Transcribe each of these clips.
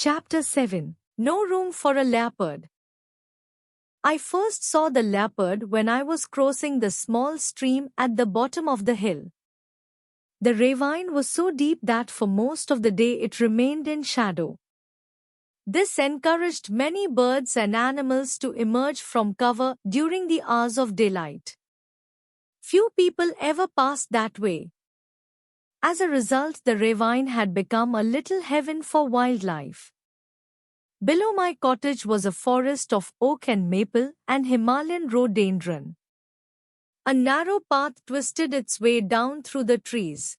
Chapter 7. No Room for a Leopard. I first saw the leopard when I was crossing the small stream at the bottom of the hill. The ravine was so deep that for most of the day it remained in shadow. This encouraged many birds and animals to emerge from cover during the hours of daylight. Few people ever passed that way. As a result, the ravine had become a little heaven for wildlife. Below my cottage was a forest of oak and maple and Himalayan rhododendron. A narrow path twisted its way down through the trees.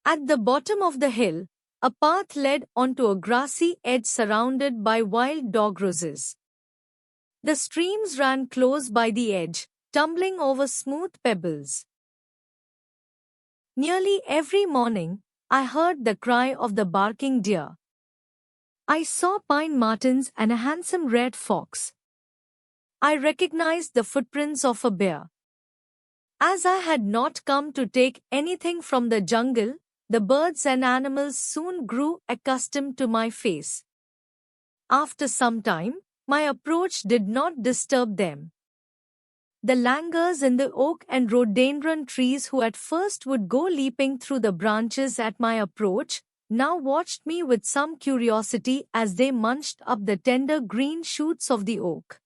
At the bottom of the hill, a path led onto a grassy edge surrounded by wild dog roses. The streams ran close by the edge, tumbling over smooth pebbles. Nearly every morning, I heard the cry of the barking deer. I saw pine martens and a handsome red fox. I recognized the footprints of a bear. As I had not come to take anything from the jungle, the birds and animals soon grew accustomed to my face. After some time, my approach did not disturb them. The langurs in the oak and rhododendron trees, who at first would go leaping through the branches at my approach, now watched me with some curiosity as they munched up the tender green shoots of the oak.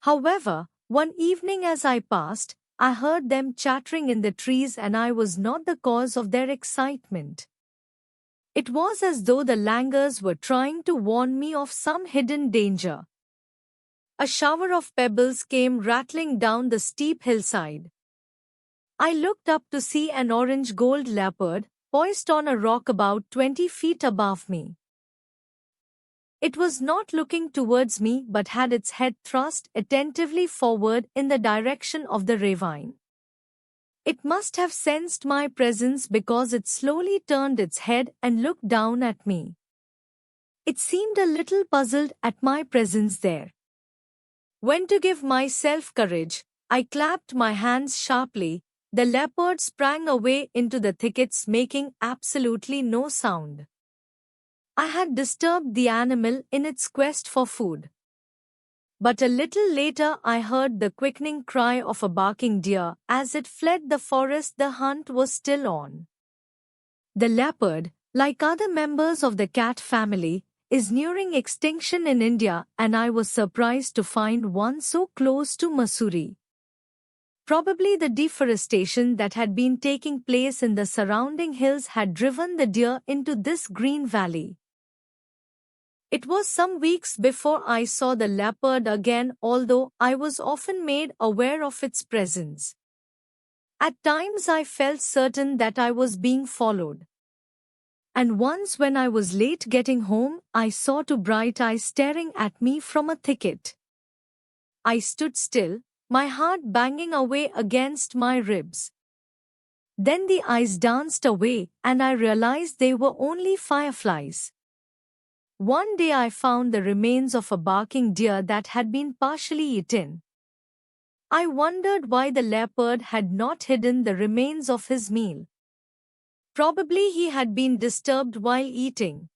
However, one evening as I passed, I heard them chattering in the trees and I was not the cause of their excitement. It was as though the langurs were trying to warn me of some hidden danger. A shower of pebbles came rattling down the steep hillside. I looked up to see an orange-gold leopard, poised on a rock about 20 feet above me. It was not looking towards me but had its head thrust attentively forward in the direction of the ravine. It must have sensed my presence because it slowly turned its head and looked down at me. It seemed a little puzzled at my presence there. When to give myself courage, I clapped my hands sharply. The leopard sprang away into the thickets, making absolutely no sound. I had disturbed the animal in its quest for food. But a little later I heard the quickening cry of a barking deer. As it fled the forest, the hunt was still on. The leopard, like other members of the cat family, is nearing extinction in India, and I was surprised to find one so close to Mussoorie. Probably the deforestation that had been taking place in the surrounding hills had driven the deer into this green valley. It was some weeks before I saw the leopard again, although I was often made aware of its presence. At times I felt certain that I was being followed. And once when I was late getting home, I saw two bright eyes staring at me from a thicket. I stood still, my heart banging away against my ribs. Then the eyes danced away and I realized they were only fireflies. One day I found the remains of a barking deer that had been partially eaten. I wondered why the leopard had not hidden the remains of his meal. Probably he had been disturbed while eating.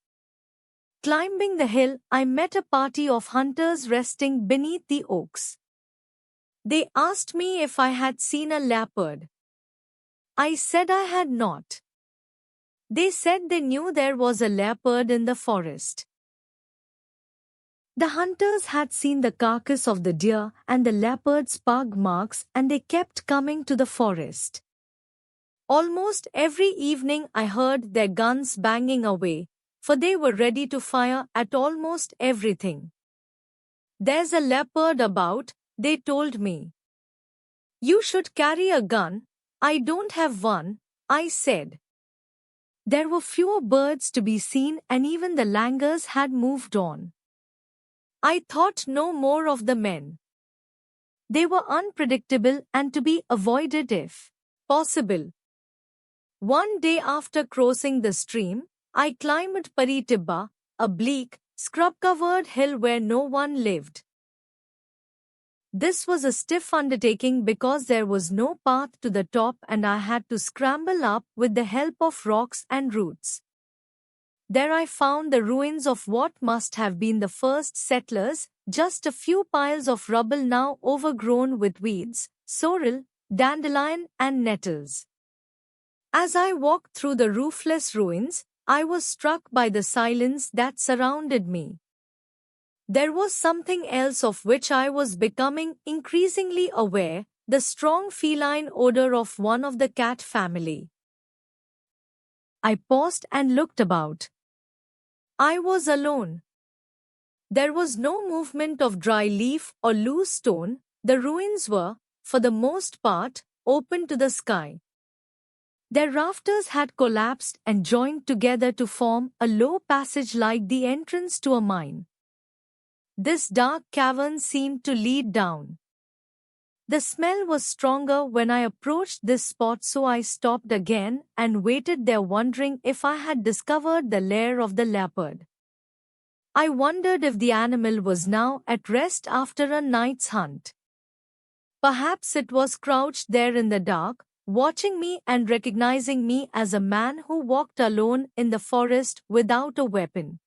Climbing the hill, I met a party of hunters resting beneath the oaks. They asked me if I had seen a leopard. I said I had not. They said they knew there was a leopard in the forest. The hunters had seen the carcass of the deer and the leopard's pug marks, and they kept coming to the forest. Almost every evening I heard their guns banging away, for they were ready to fire at almost everything. "There's a leopard about," they told me. "You should carry a gun." "I don't have one," I said. There were fewer birds to be seen and even the langurs had moved on. I thought no more of the men. They were unpredictable and to be avoided if possible. One day after crossing the stream, I climbed Paritibba, a bleak, scrub-covered hill where no one lived. This was a stiff undertaking because there was no path to the top and I had to scramble up with the help of rocks and roots. There I found the ruins of what must have been the first settlers, just a few piles of rubble now overgrown with weeds, sorrel, dandelion, and nettles. As I walked through the roofless ruins, I was struck by the silence that surrounded me. There was something else of which I was becoming increasingly aware, the strong feline odor of one of the cat family. I paused and looked about. I was alone. There was no movement of dry leaf or loose stone. The ruins were, for the most part, open to the sky. Their rafters had collapsed and joined together to form a low passage like the entrance to a mine. This dark cavern seemed to lead down. The smell was stronger when I approached this spot, so I stopped again and waited there, wondering if I had discovered the lair of the leopard. I wondered if the animal was now at rest after a night's hunt. Perhaps it was crouched there in the dark, watching me and recognizing me as a man who walked alone in the forest without a weapon.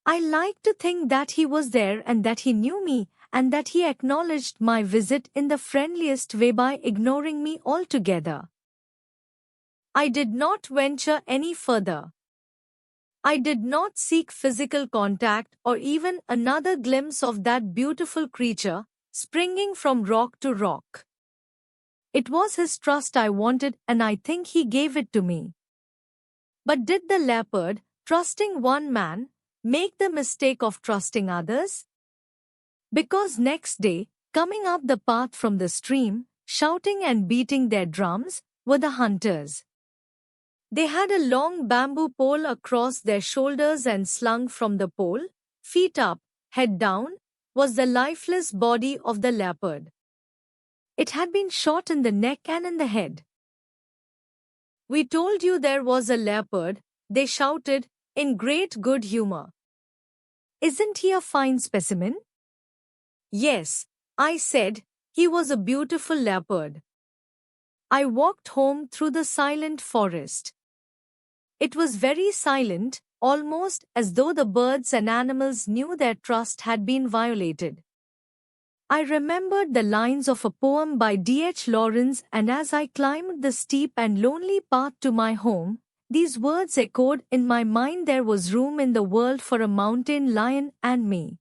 I liked to think that he was there and that he knew me, and that he acknowledged my visit in the friendliest way by ignoring me altogether. I did not venture any further. I did not seek physical contact or even another glimpse of that beautiful creature, springing from rock to rock. It was his trust I wanted, and I think he gave it to me. But did the leopard, trusting one man, make the mistake of trusting others? Because next day, coming up the path from the stream, shouting and beating their drums, were the hunters. They had a long bamboo pole across their shoulders, and slung from the pole, feet up, head down, was the lifeless body of the leopard. It had been shot in the neck and in the head. "We told you there was a leopard," they shouted, in great good humor. "Isn't he a fine specimen?" "Yes," I said, "he was a beautiful leopard." I walked home through the silent forest. It was very silent, almost as though the birds and animals knew their trust had been violated. I remembered the lines of a poem by D.H. Lawrence, and as I climbed the steep and lonely path to my home, these words echoed in my mind: "There was room in the world for a mountain lion and me."